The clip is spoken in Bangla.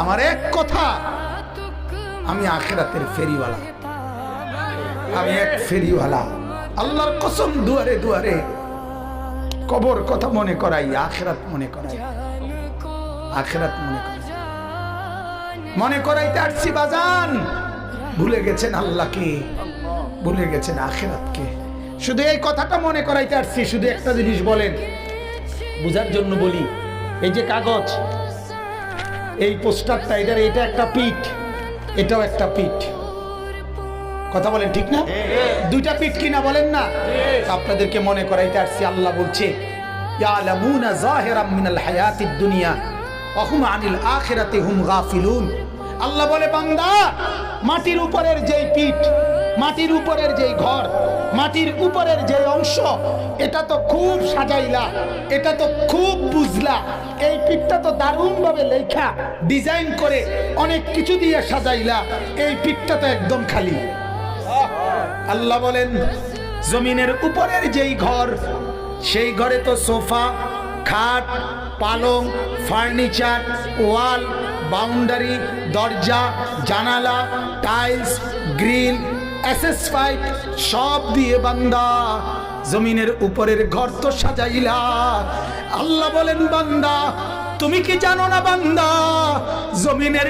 আমার এক কথা, আমি আখিরাতের ফেরিওয়ালা, আমি এক ফেরিওয়ালা। আল্লাহর কসম, দুয়ারে দুয়ারে কবর কথা মনে করাই, আখিরাত মনে করাই, আখিরাত মনে করাইতে আসছি বাজান। ভুলে গেছেন আল্লাহকে, ভুলে গেছেন আখিরাতকে। শুধু এই কথাটা মনে করাইতে আসছি। শুধু একটা জিনিস বলেন, বুঝার জন্য বলি। এই যে কাগজ, এই পোস্টারটা, এটা একটা পিঠ, এটাও একটা পিঠ। কথা বলেন ঠিক না? দুইটা পিঠ কিনা বলেন না? আপনাদেরকে মনে করাইতে আসছি। আল্লাহ বলছে ইয়ালামুনা যাহিরাম মিনাল হায়াতিদ দুনিয়া ওয়া হুম আনিল আখিরাতি হুম গাফিলুন। আল্লাহ বলে, বান্দা, মাটির উপরের যেই পিঠ, মাটির উপরের যেই ঘর, মাটির উপরের যে অংশ, এটা তো খুব সাজাইলা, এটা তো খুব বুঝলা, এই পিঠটা তো দারুণ ভাবে লেখা ডিজাইন করে অনেক কিছু দিয়ে সাজাইলা, এই পিঠটা তো একদম খালি। আল্লাহ বলেন, জমিনের উপরের যেই ঘর, সেই ঘরে তো সোফা, খাট, পালং, ফার্নিচার, ওয়াল, বাউন্ডারি, দরজা, জানালা, টাইলস, গ্রিল, SS5 সব দিয়ে বান্দা জমিনের উপরের ঘর তো সাজাইলা। আল্লাহ বলেন, বান্দা তুমি কি জানো না বান্দা, জমিনের